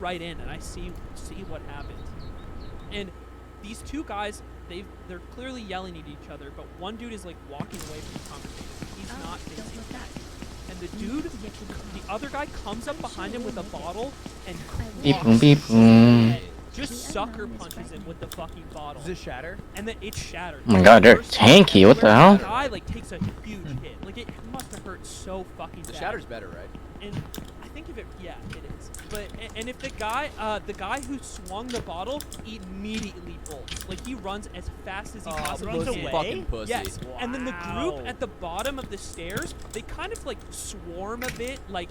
right in, and I see what happens. And these two guys, they're clearly yelling at each other, but one dude is like walking away from the conversation. He's not facing that. And the dude, the other guy comes up behind him with a bottle and Beep boom, beep boom. just sucker punches him with the fucking bottle. Does it shatter? And then it shattered. Oh my god, they're tanky. What the hell? The guy like takes a huge hit. Like it must have hurt so fucking bad. The shatter's better, right? And I think if it, yeah, it is. But and if the guy who swung the bottle immediately bolts, like he runs as fast as he possibly runs can. away? Fucking pussy. Yes, Wow. and then the group at the bottom of the stairs, they kind of like swarm a bit, like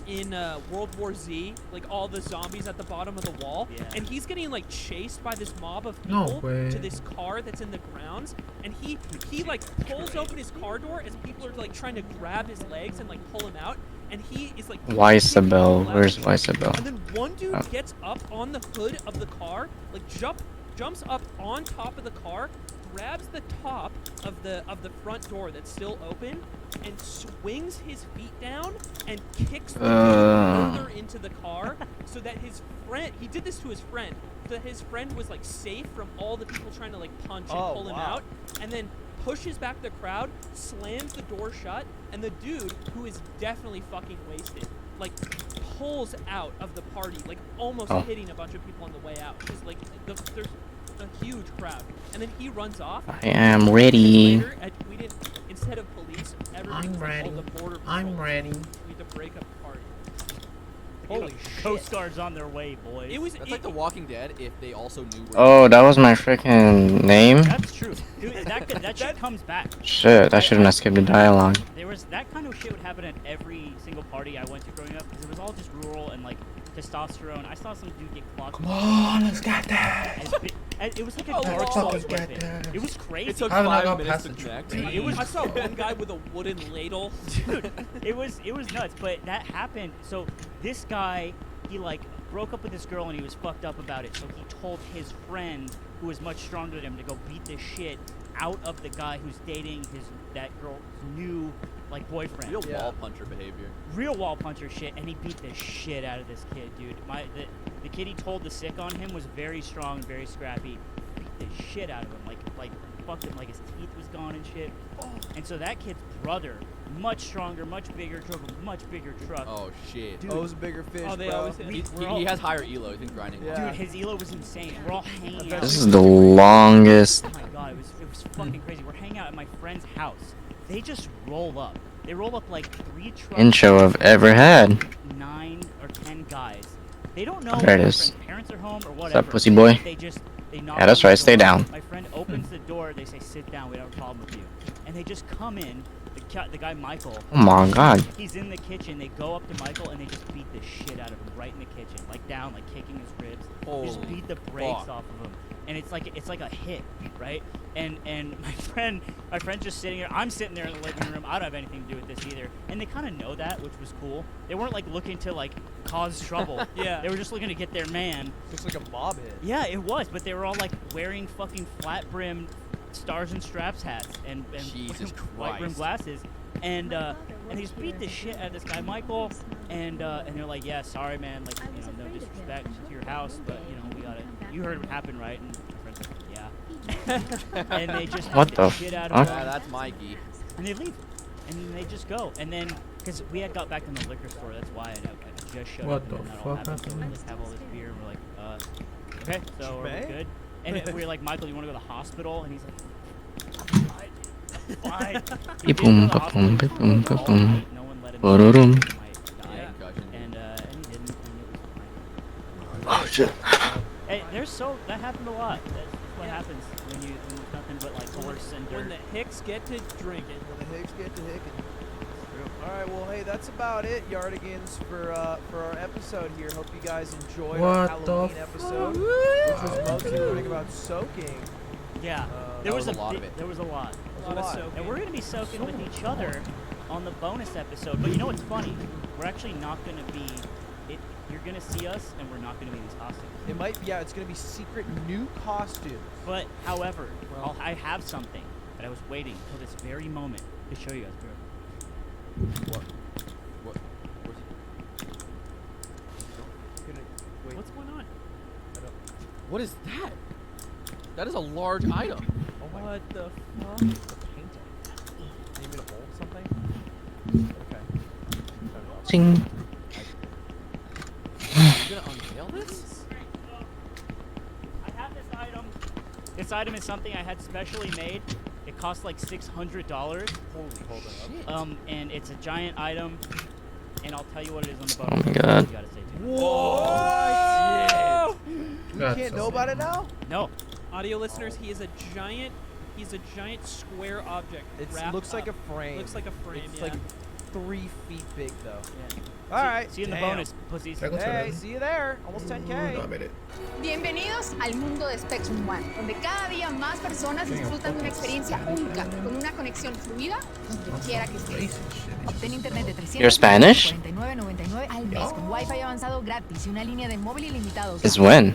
in World War Z, like all the zombies at the bottom of the wall. Yeah. And he's getting like chased by this mob of No people way. to this car that's in the grounds, and he like pulls open his car door as people are like trying to grab his legs and like pull him out. And he is like Weisabel. Where's Weisabel? And then one dude Oh. gets up on the hood of the car, like jumps up on top of the car, grabs the top of the front door that's still open, and swings his feet down and kicks the door further into the car, so that his friend, he did this to his friend, so that his friend was like safe from all the people trying to like punch and pull him out, and then pushes back the crowd, slams the door shut, and the dude, who is definitely fucking wasted, like pulls out of the party, like almost hitting a bunch of people on the way out. Just like there's a huge crowd, and then he runs off. I am ready. Later, we didn't, instead of police, everybody was like, oh, the border patrol. I'm ready. We need to break up the party. Holy Coast Guard's on their way, boys. It was. That's like The Walking Dead if they also knew where Oh, that was my freaking name? That's true. Dude, that shit comes back. Shit, I shouldn't have skipped the dialogue. There was that kind of shit would happen at every single party I went to growing up because it was all just rural and like testosterone. I saw some dude get clocked. Come on, let's get that. It was like a Oh, Dark let's Souls fucking get weapon. that. It was crazy. It took How did I 5 go minutes past to the connect. tree? It was I saw one guy with a wooden ladle. Dude, it was nuts, but that happened. So this guy, he like broke up with this girl and he was fucked up about it. So he told his friend, who was much stronger than him, to go beat this shit out of the guy who's dating that girl's new like boyfriend. Real wall puncher behavior. Real wall puncher shit, and he beat the shit out of this kid, dude. The kid he told the sick on him was very strong, very scrappy. Beat the shit out of him, like fucked him, like his teeth was gone and shit. And so that kid's brother, much stronger, much bigger, drove a much bigger truck. Oh shit. Dude. Those bigger fish. Oh, they bro. always hit. He has higher elo. He's been grinding. Dude, his elo was insane. We're all hanging out. This is the longest Oh my god, it was fucking crazy. We're hanging out at my friend's house. They just roll up. They roll up like 3 trucks. intro I've ever had. 9 or 10 guys. They don't know There it if my is. friend's parents are home or What's whatever. up, pussy boy? They knock Yeah, that's on the right, stay door. down. My friend opens the door. They say, "Sit down. We don't have a problem with you." And they just come in. The guy Michael. Oh my god. He's in the kitchen. They go up to Michael and they just beat the shit out of him right in the kitchen, like down, like kicking his ribs. They just Holy beat the brakes fuck. off of him, and it's like a hit, right? And my friend's just sitting there. I'm sitting there in the living room. I don't have anything to do with this either. And they kind of know that, which was cool. They weren't like looking to like cause trouble. Yeah. They were just looking to get their man. Looks like a mob hit. Yeah, it was, but they were all like wearing fucking flat brimmed stars and straps hats and Jesus white rim Christ. glasses. And they just beat the shit out of this guy Michael, and they're like, yeah, sorry man, like no disrespect to your house, but we got it. You heard what happened, right? And my friend's like, yeah. And they just What beat the shit out fuck? of Yeah, him, that's Mikey. and they leave, and then they just go, and then because we had got back in the liquor store, that's why I just showed What up. And the then that all fuck happened, so we happened? just have all this beer, and we're like, okay, so are we Schmay? good? And we were like, Michael, you want to go to the hospital? And he's like, fine. He Beep did boom, go to the ba boom, hospital. beep boom, ba All boom. night, no one let him Ba-da-dum. know he might die. Yeah. Concussion. And he didn't, and it was fine. Oh shit. Hey, that happened a lot. That's what happens when there's nothing but like horse and When dirt. the Hicks get to drinking. When the Hicks get to hicking. Alright, well, hey, that's about it, Yardigans, for our episode here. Hope you guys enjoyed our What the Halloween episode, which was mostly learning about soaking. Yeah, that there was was a lot of big- it. There was a lot. A lot of soaking. And we're going to be soaking with each other on the bonus episode. But you know what's funny? We're actually not going to be... You're going to see us, and we're not going to be in these costumes. It might be, yeah, it's going to be secret new costumes. But, however, Well- I have something that I was waiting until this very moment to show you guys. What? Where's he? What's going on? What is that? That is a large item. Oh my What the fuck? painting. Need me to hold something? Okay. Ting. You gonna unveil this? I have this item. This item is something I had specially made. It cost like $600. Holy, hold it up. And it's a giant item. And I'll tell you what it is on the Oh bottom. my god. You gotta say too. What? We That's can't so know about it now? No. Audio listeners, he's a giant square object. It wrapped looks like up. a frame. Looks like a frame, It's yeah. like 3 feet big though. Yeah. Alright. See you in the damn. bonus, pussies. Hey, see you there. Almost 10K. No, I made it. Bienvenidos al mundo de Spectrum One, donde cada día más personas disfrutan de una experiencia única, con una conexión fluida donde quiera que estés. Racist shit. Obtén internet de 300 You're Spanish? $49.99 al mes con Wi-Fi avanzado gratis y una línea de móvil ilimitado. Since when?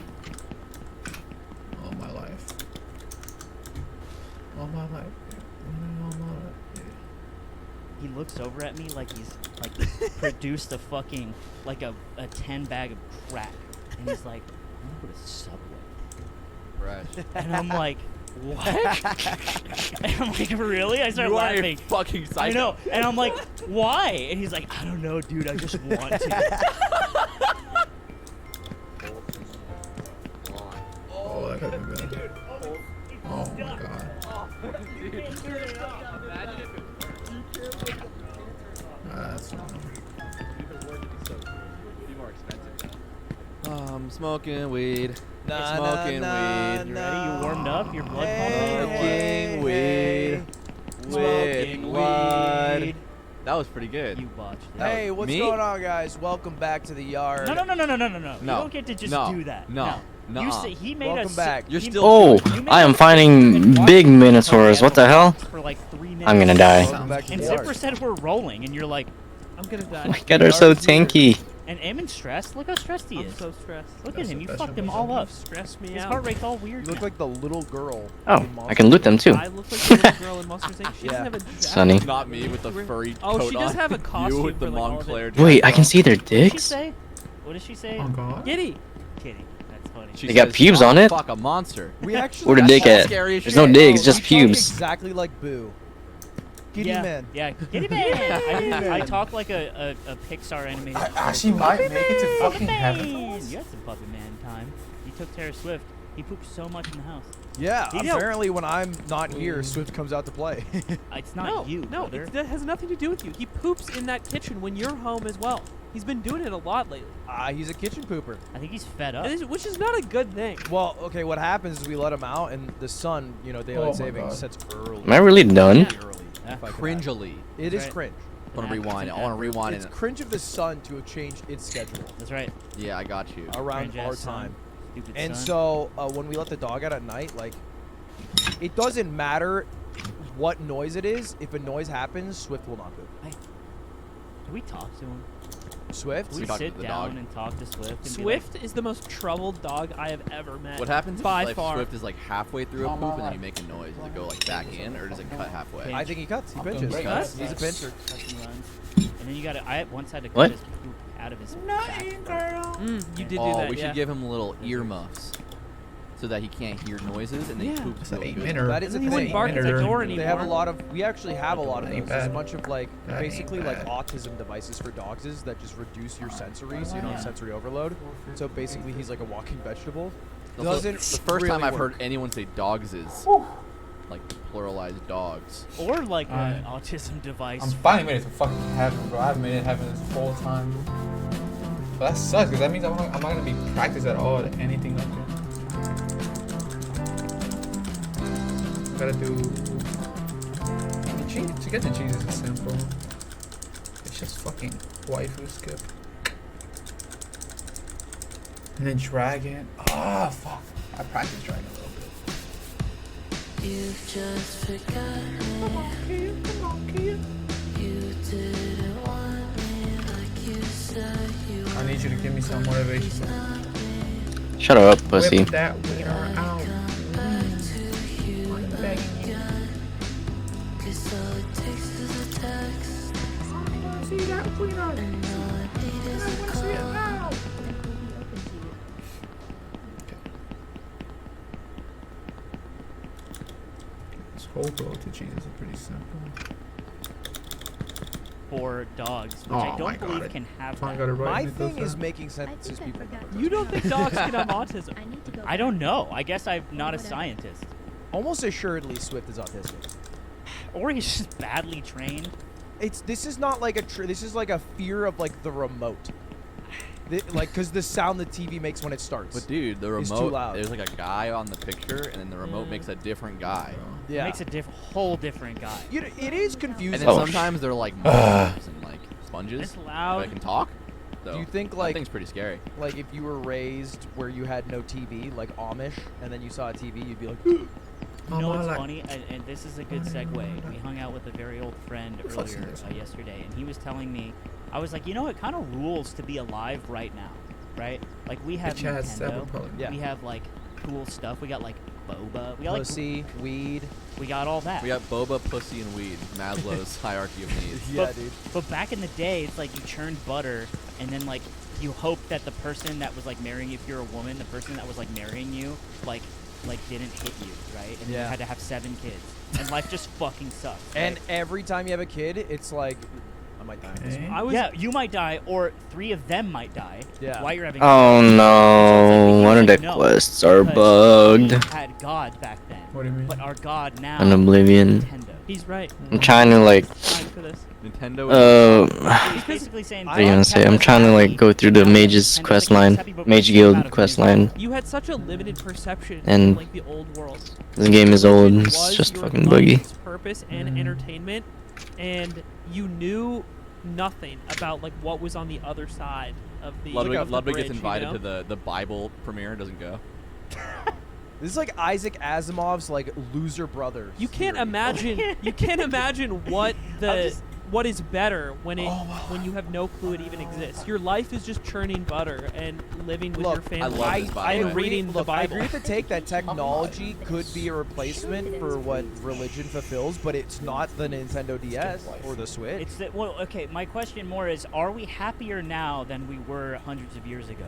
All my life. All my life. Yeah. All my life. Yeah. He looks over at me like he's like produced a fucking like a 10 bag of crack, and he's like, "I'm gonna go to Subway," Fresh. and I'm like, "What?" And I'm like, "Really?" I start You are a laughing. fucking psycho. I know, and I'm like, "Why?" And he's like, "I don't know, dude. I just want to." Oh, that could have been good. Oh my god. That's fine. I'm smoking weed. Nah, Smoking nah, weed. You ready? You warmed up? Your blood Hey, pumping? hey, Smoking weed. That was pretty good. You botched it. Hey, what's Me? going on, guys? Welcome back to the yard. No. You No. don't get to just No. do that. No. You Nuh-uh. say he made Welcome us. back. You're he- still Oh, you made I am us finding fucking big watch minotaurs. What the hell? For like 3 minutes. I'm gonna die. Welcome back to And the Zipper yard. said we're rolling, and you're like, I'm gonna die. Oh my god, they're so Yard's here. tanky. and Eamon's stressed. Look how stressed he I'm is. so stressed. Look That's at him. the You best fucked him I've all ever up. Stress me His out. heart rate's all weird. You look now. like the little girl. Oh, in I Monster can loot them Inc. too. I look like the little girl in Monsters Inc. She Yeah. doesn't have a jacket. Sunny. Not me with the furry Oh, coat she does on. have a costume You with the for, like, all of it. Montclair Wait, I jacket can on. see their What did she dicks? say? What did she say? Oh god. Giddy. Kitty. That's funny. She They got says, pubes "Oh, on it? Fuck a monster. We actually. Where the got dick that. at? Scary as There's no shit. digs, Oh, just you talk pubes. Exactly like Boo. Giddy yeah, man. Yeah, Giddy Man. I talk like a Pixar animated. I actually might make it to fucking heaven. You had some Puppet Man time. You took Taylor Swift. He poops so much in the house. Yeah. He- Apparently, when I'm not here, Swift comes out to play. It's not No, you, no, brother. that has nothing to do with you. He poops in that kitchen when you're home as well. He's been doing it a lot lately, He's a kitchen pooper. I think he's fed up. which is not a good thing. Well, okay. What happens is we let him out, and the sun, daylight Oh my savings God. sets early. Am I really done? Yeah. Early. Yeah. if I can Cringily. add. It That's is right. cringe. I want to It's rewind it. an I want to adverb. rewind It's it. cringe of the sun to have changed its schedule That's right. Yeah, I got you. around Cringe-ass our son. time. Stupid And son. so when we let the dog out at night, like, it doesn't matter what noise it is. If a noise happens, Swift will not poop. Can we talk to him? Swift? Can We we talked to sit the down dog. and talk to Swift? And be Swift is the most troubled dog I have ever met. What happens by if far? Swift is like halfway through a Oh, poop and my then you make a noise? Does it go like back in or does it cut halfway? I think he cuts. He I'm doing pinches. great, guys. He's a pincher. Cuts and runs. And then you gotta. I once had to cut What? his poop out of his. You did do Oh, that. we yeah. should give him little earmuffs so that he can't hear noises and then Yeah. he poops That's real an 8 good. minute. That is And a he wouldn't thing. bark at the Minute. door They anymore. have a lot of. We actually have a lot of That ain't those. There's a bad. bunch of like That ain't basically like bad. autism devices for dogs is that just reduce your sensory, so you don't have Yeah. sensory overload. So basically, he's like a walking vegetable. Also, Doesn't the first time really I've work. heard anyone say dogs is like pluralized dogs. Or like an Alright. autism device. I'm finally made it to fucking heaven, bro. I haven't made it to heaven this whole time. But that sucks, because that means I'm not gonna be practiced at all at anything up here. Gotta do the cheese. To get the cheese is simple. It's just fucking waifu skip. And then dragon. Ah, fuck. I practiced dragon a little bit. You've just forgotten me. Come on, kid. You didn't want me like you said you I need you to give me some motivation. Shut up, pussy. Whip that wiener out. I'm begging you. Cause all it takes is a text. I wanna see that wiener. I wanna see it now. Cold blow to cheese is pretty simple. For dogs, which Oh I my don't God, believe I can have Finally that. got it right. My and it does thing is that. making sentences people remember. You don't think dogs can have autism? I need to go. I don't know. I guess I'm not a scientist. Almost assuredly, Swift is autistic. Or he's just badly trained. This is not like this is like a fear of like the remote. Like, because the sound the TV makes when it starts. But dude, the It's too remote, loud. there's like a guy on the picture, and then the remote Mm. makes a different guy. It yeah. makes a whole different guy. It is confusing. And then Oh, sometimes they're like monsters and like sponges. It's But loud. I can talk. So Do you think that like thing's pretty scary. like if you were raised where you had no TV, like Amish, and then you saw a TV, you'd be like, You know Mama, what's like- funny? And this is a good segue. We hung out with a very old friend Fucking earlier this. yesterday, and he was telling me, I was like, you know, it kind of rules to be alive right now, right? Like we have Bitch has several Nintendo, problems. Yeah. we have like cool stuff. We got like boba. We got like pussy, weed. we got all that. We got boba, pussy, and weed. Maslow's hierarchy of needs. Yeah, But- dude. But back in the day, it's like you churned butter, and then like you hope that the person that was like marrying you, if you're a woman, the person that was like marrying you, like didn't hit you, right? And you Yeah. had to have 7 kids, and life just fucking sucks. And right? every time you have a kid, it's like, I might die. in this Okay. one. I was yeah, you might die, or 3 of them might die. Yeah. While you're having. Oh no, one of the No, quests are because we bugged. had God back then, What do you mean? but our God now. An is Oblivion. Nintendo. He's right. I'm trying to like, Fine for this. Nintendo. He's basically saying. what are you gonna say? I'm trying to like go through the mage's quest line, mage guild quest line. You had such a limited perception And of like the old world. This game is old. It It's was just your fucking buggy. life's purpose and entertainment, and you knew nothing about like what was on the other side of the. Ludwig, of the Ludwig bridge, gets you invited know? to the Bible premiere and doesn't go. This is like Isaac Asimov's like loser brother. You can't theory. imagine. You can't imagine what the just- what is better when when you have no clue it even exists. Your life is just churning butter and living with your Look, family. love this, by the and way. reading the look, I Bible. agree with the take that technology could be a replacement for what religion fulfills, but it's not the Nintendo DS or the Switch. It's that. Well, okay. My question more is: are we happier now than we were hundreds of years ago?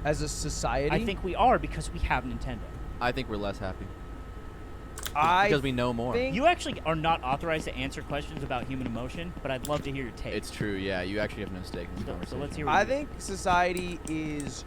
As a society, I think we are because we have Nintendo. I think we're less happy I because we know more. think You actually are not authorized to answer questions about human emotion, but I'd love to hear your take. It's true. Yeah, you actually have no stake in the so conversation. let's hear. What I you think society is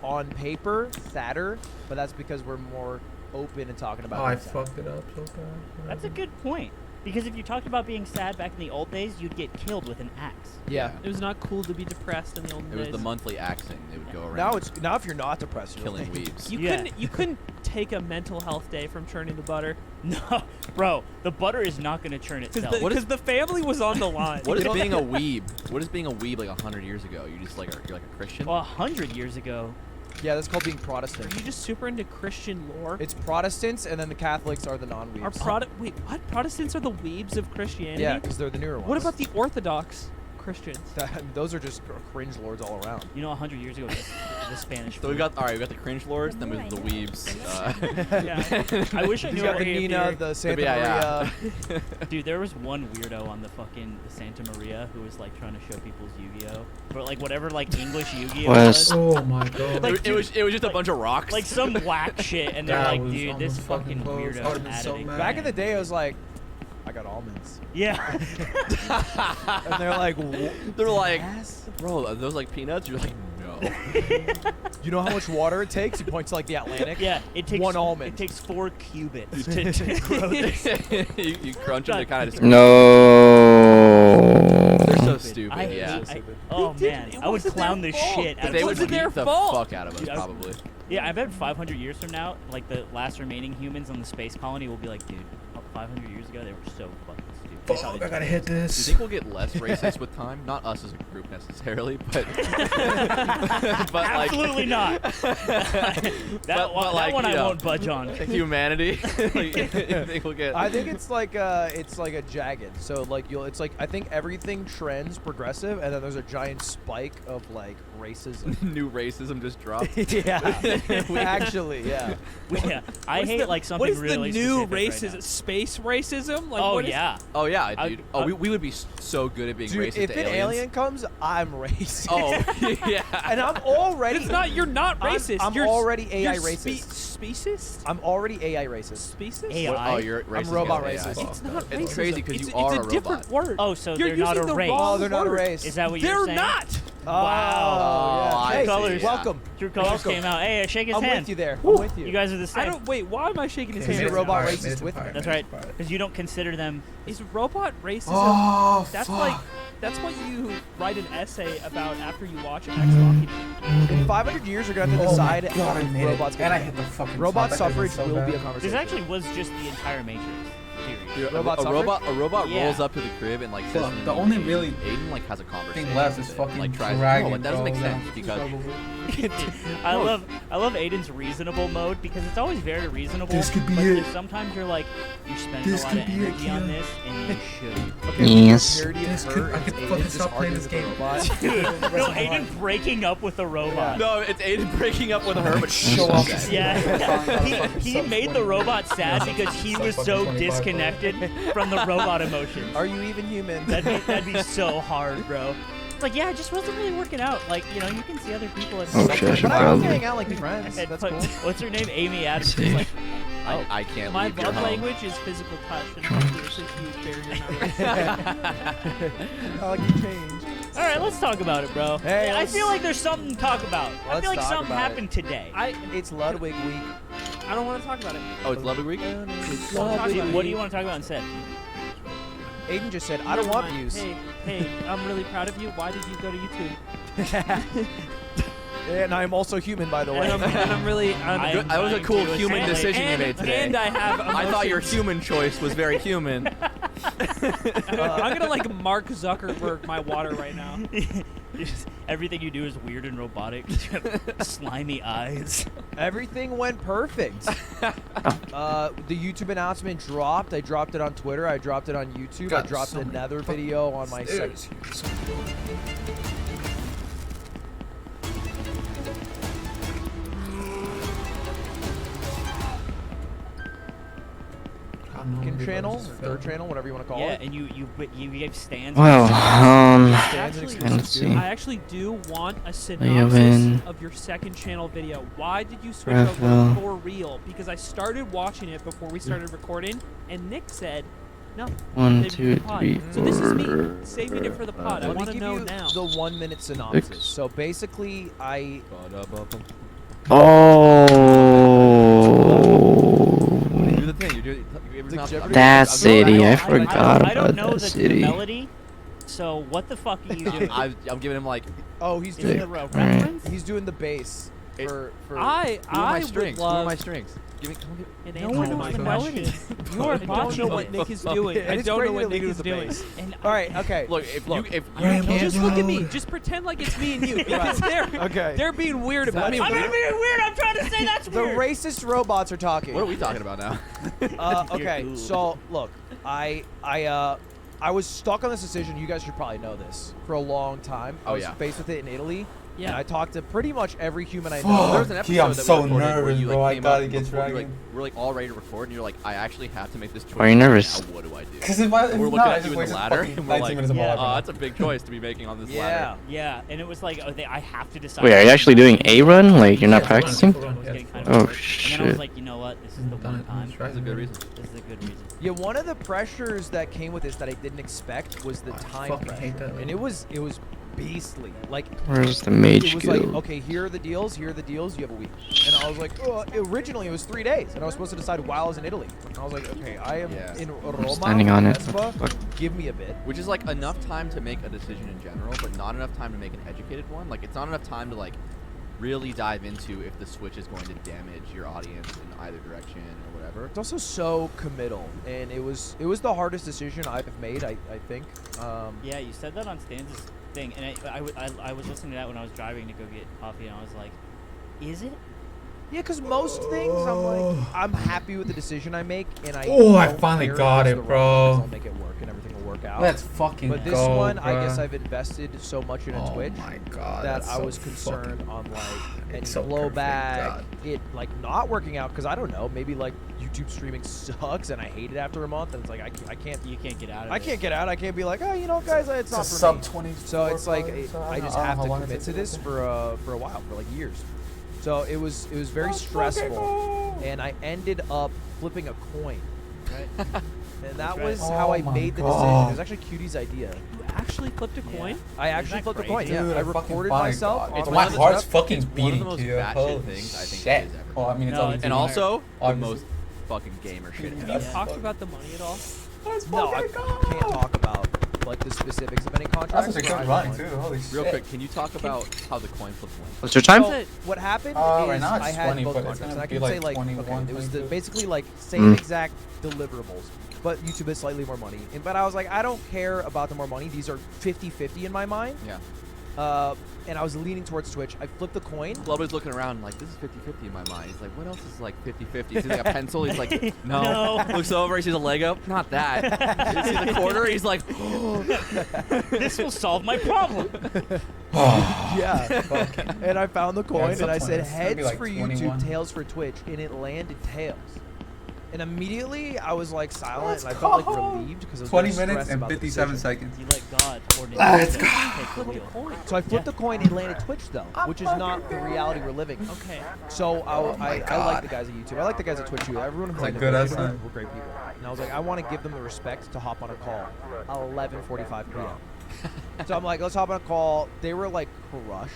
on paper sadder, but that's because we're more open and talking about. Oh, I being sad. fucked it up so bad. That's a good point. Because if you talked about being sad back in the old days, you'd get killed with an axe. Yeah. It was not cool to be depressed in the old It was days. the monthly axing. They would go around Now if you're not depressed, you're killing like- weebs. You Yeah. couldn't take a mental health day from churning the butter No, bro, the butter is not going to churn itself. because the family was on the line. What is You know? being a weeb? What is being a weeb like 100 years ago? You just like you're like a Christian. Well, 100 years ago, Yeah, that's called being Are Protestant. you just super into Christian lore? It's Protestants, and then the Catholics are the non-weebs. Wait, what? Protestants are the weebs of Christianity? Yeah, because they're the newer ones. What about the Orthodox Christians? Those are just cringe lords all around. you know, 100 years ago, the Spanish. So we flu. got all right. We got the cringe lords, then we have the weebs. Yeah. I wish I You knew got what the we Nina, had the Santa yeah. Maria. Dude, there was one weirdo on the fucking Santa Maria who was like trying to show people's Yu-Gi-Oh, but like whatever like English Yu-Gi-Oh West. was, Oh my god. Like, it was just a like- bunch of rocks. like some whack shit, and they're That like, was dude, this almost fucking fucking close. I weirdo would've been so added mad. Back in the day, I was like, I got almonds, Yeah. and they're like, They're like, bro, are those like peanuts? You're like, no. you know how much water it takes? You point to like the Atlantic. Yeah, it takes One almond. It takes 4 cubits to grow this. you crunch them, they kind of just. No. They're so stupid. I yeah. hate. Oh man, It I would wasn't clown their the fault. shit But out they of would wasn't beat their the fault. fuck out of us, Yeah. probably. Yeah, I bet 500 years from now, like the last remaining humans on the space colony will be like, dude, 500 years ago they were so fucking stupid. They thought Fuck, they I gotta just- hit Do you this. think we'll get less racist with time? Not us as a group necessarily, but but like Absolutely not. that But one, like, that one you I know, won't budge on. humanity. Like, you think we'll get? I think it's like a jagged. So like it's like I think everything trends progressive, and then there's a giant spike of like racism. new racism just dropped. yeah, actually, yeah. Yeah, I What's hate the- like something What is really the new specific right racism? now. Space racism? Like, Oh what is- yeah. Oh yeah, I- dude. Oh, we would be so good at being Dude, racist if to an aliens. alien comes, I'm racist. Oh yeah. and I'm already. It's not. You're not I'm- racist. I'm you're already AI you're racist. speciest? I'm already AI racist. Speciest? AI. What- oh, you're racist. robot against AI. racist. It's not It's racism. crazy 'cause It's- you are it's a a different word. Oh, so You're they're not using a the race. wrong Oh, they're not a word. race. Is that what you're They're saying? not. Oh, Oh, yeah. I Hey, see, Colors. yeah. welcome. True colors Welcome. came out. Hey, shake his I'm hand. with you there. I'm with you. You guys are the I same. don't. Wait, why am I shaking his He's hand? a robot Pirate, racist made it with pirate, me. That's made it right. pirate. Because you don't consider them. Is robot racism? Oh, that's fuck. like that's what you write an essay about after you watch Ex Machina. In 500 years, we're gonna have to Oh decide my God, I if made robots it. get And I killed. hit the fucking Robot top. That could've been suffrage so will be a bad. conversation. This actually was just the entire Matrix theory. Dude, Robot a suffrage? robot Yeah. rolls up to the crib and like says Fuck, something the to only Aiden. really Aiden like has a conversation. thing left is with it, fucking like tries. dragon. No, that doesn't make bro. sense That's because I love Aiden's reasonable mode because it's always very reasonable. This could be but it. then sometimes you're like, you're spending This a lot could of be it, energy on Keanu. this, and you should. Okay, Yes. nerdy and This her, could- I it's could Aiden fucking just stop playing arguing this with a game. robot. No, Aiden breaking up with a robot. no, it's Aiden breaking up with her, but Show off upset. his- Yeah, he made the robot sad because he was so disconnected from the robot emotions. Are you even human? That'd be so hard, bro. It's like, yeah, it just wasn't really working out. Like, you know, you can see other people at Oh, shit, I should But I want to probably. hang out like friends. And That's put- cool. What's her name? Amy Adams. See. Is like, I can't My leave your love home. language is physical touch, and there's a huge barrier now. I like to change. all right, let's talk about it, bro. Hey, I let's- feel like there's something to talk about. I Let's feel like talk something about happened today. It's Ludwig week. I don't want to talk about it. Oh, it's Ludwig week. Talk about it. What do you want to talk about instead? Aiden just said, I don't Never want mind. views. Hey, I'm really proud of you. Why did you go to YouTube? And I'm also human, by the way. And I'm really. I- Good- that was a trying cool to human assimilate. decision you made today. And I have. I thought your emotions. human choice was very human. I'm gonna like Mark Zuckerberg my water right now. Everything you do is weird and robotic. You have slimy eyes. Everything went perfect. The YouTube announcement dropped. I dropped it on Twitter. I dropped it on YouTube. God, I dropped so many another fucking video on my second. stairs here. channel, third channel, whatever you want to call Yeah, it. and you gave stands. Well, Stands and Actually, exclusive let's too. see. I actually do want a you synopsis win. of your second channel video. Why did you switch Raphael. over for real? Because I started watching it before we started recording, and Nick said, "No, 1, save it 2, for the pod." 3, So this is me 4. saving it for the pod. I Let me want to give know you now. the 1 minute synopsis. 6. So basically, I Oh. Do the thing. You do it. It's like Jeopardy. That city, I I forgot don't about know that the city. melody. So what the fuck are you doing? I'm giving him like he's Is doing it a Alright. reference? he's doing the bass It- for I my would strings. Who are love my strings? Give me. an No answer one to knows my the melody. question. You are I don't know botching what it. Nick is doing. And I it's don't great know to what Nick lead is with the doing. bass. And All right, okay. Look, if Look, you Rambo Just look at me. Road. Just pretend like it's me and you, because they're being weird about that it. mean I'm not being weird. I'm trying to say that's the weird. racist robots are talking. what are we talking about now? Okay, cool. so look, I was stuck on this decision. You guys should probably know this for a long time. I Oh, was yeah. faced with it in Italy. Yeah. And I talked to pretty much every human I Fuck. know. There was an episode Gee, I'm that we so recorded where nervous, you, like, bro. I came gotta up get before we, dragging. we're like all ready to record, and you're like, I actually have to make this choice. Why are you nervous? Now, what do I do? Because if I, if We're not, looking I at just you in the wasted ladder, fucking and we're 19 like, minutes of my yeah. life. that's a big choice to be making on this Yeah. ladder. Yeah, and it was like, I have to decide. Wait, are you actually doing a run? Like, you're not Yeah, practicing? full run, I was yeah, getting kind full of Oh, bored. And then I was shit. like, you know what? This is the Done one it. time. That's a good reason. This is a good reason. Yeah, one of the pressures that came with this that I didn't expect was the I time fucking pressure, hate that. and it was beastly. Like Where's the mage it was like, guild? okay, here are the deals. Here are the deals. You have a week. And I was like, originally it was 3 days, and I was supposed to decide while I was in Italy. And I was like, okay, I am Yeah. in Roma. standing on it. Vespa. What the fuck? Give me a bit. Which is like enough time to make a decision in general, but not enough time to make an educated one. Like it's not enough time to like really dive into if the Switch is going to damage your audience in either direction or whatever. It's also so committal, and it was the hardest decision I've made. I think. Yeah, you said that on Stan's thing, and I was listening to that when I was driving to go get coffee, and I was like, is it? Yeah, because most things I'm happy with the decision I make, and I. Oh, I don't finally care if got it's it, the wrong bro. because I'll make it work, and everything will work out. Let's fucking But this go, one, I guess bruh. I've invested so much in Oh Twitch my god, that that's I so was concerned fucking- on like any It's so perfect, blowback, God. it like not working out because I don't know, maybe like YouTube streaming sucks and I hate it after a month, and it's like I can't. You can't get out of it. I can't get out. I can't be like, oh, you know, guys, it's not It's a for sub me. 20. So it's like I just have to how long it commit takes to to this get for a while, for like years. So it was very stressful, and I ended up flipping a coin. Right. And that was how I made the decision. It was actually Cutie's idea. You actually flipped a coin? I actually that flipped a crazy? coin. Yeah, Dude, I fucking recorded my myself. God. on My my heart's stuff. fucking It's one of beating, the most Kia. batshit Holy things I think shit. there is ever. Oh, I mean, it's No, only it's And two also the Obviously. most fucking gamer shit. Have ever. you talked about the money at all? No, I can't talk about like the specifics of any contracts. That's a but I good run want. too. Holy shit. Real quick, can you talk about how the coin flip went? What's your time? So what happened Right is now it's I had 20, both but it's contracts, gonna and I be can like say like 21, okay, it was 22. basically like same exact deliverables, but YouTube is slightly more money. But I was like, I don't care about the more money. These are 50-50 in my mind. Yeah. And I was leaning towards Twitch. I flipped the coin. Bloodboy's looking around like, this is 50-50 in my mind. He's like, what else is like 50-50? He sees like a pencil. He's like, no. No. Looks over. He sees a Lego. Not that. He sees the quarter. He's like, This will solve my problem. Yeah. fuck. And I found the coin it's and a I said 20. It's gonna be heads like for 21. YouTube, tails for Twitch, and it landed tails. And immediately I was like silent and I felt like relieved because I was 20 very minutes stressed and about the 57 decision. seconds. You let God coordinate. Let's the go. take the Flip a wheel. coin. So I flipped the coin and landed Twitch though, which is not the reality we're living. Okay. So I like God. the guys at YouTube. I like the guys at Twitch too. Everyone who I Like know good were ass time. great people. And I was like, I want to give them the respect to hop on a call 11:45 p.m. So I'm like, let's hop on a call. They were like crushed.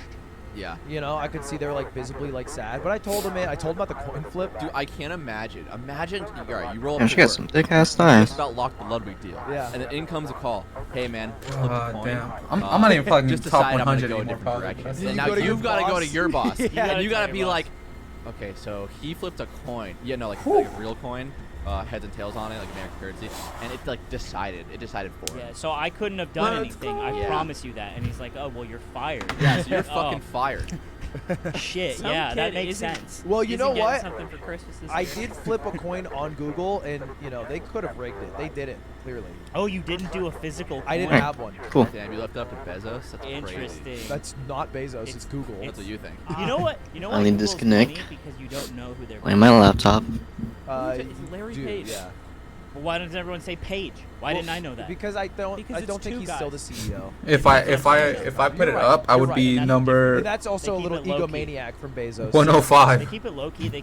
yeah. You know, I could see they were like visibly like sad. But I told them about the coin flip. Dude, I can't imagine. Imagine, all right, you roll up Damn, to she got work. some thick ass You thighs. just about locked the Ludwig deal. Yeah. And then in comes a call. Hey, man. Flip the coin. Damn. I'm not even fucking just top decide I'm gonna 100 go a anymore. different probably, direction. but And that's- now go to your you've got to go to boss. your boss. Yeah. And you got Tell to be your like, okay, so he flipped a coin. Yeah, no, like a real coin. Heads and tails on it, like American currency. And it like decided. It decided for him. Yeah, so I couldn't have done Let's anything. go. I Yeah. promise you that. And he's like, oh, well, you're fired. Yeah, so you're fucking fired. Shit, Some yeah, that kid makes isn't- sense. Well, you Isn't know getting what? Something for Christmas this I year. did flip a coin on Google, and you know they could have rigged it. They didn't clearly. Oh, you didn't do a physical I didn't coin? have one. Cool. Damn, you left it up to Bezos? That's crazy. Interesting. That's not Bezos. It's, It's- Google. That's what you think. You know what? You know what? Only Google's disconnect. funny because you don't know who they're. Play my laptop. It's Larry dude, Page. Yeah. Well, why does everyone say Page? Why didn't I know that? Because I don't. Because I it's don't think two he's still the guys. CEO. If I put it You're right, up, I you're would right, be and that's number And that's also a keep little it low-key. egomaniac from Bezos. They 105. keep it low key. They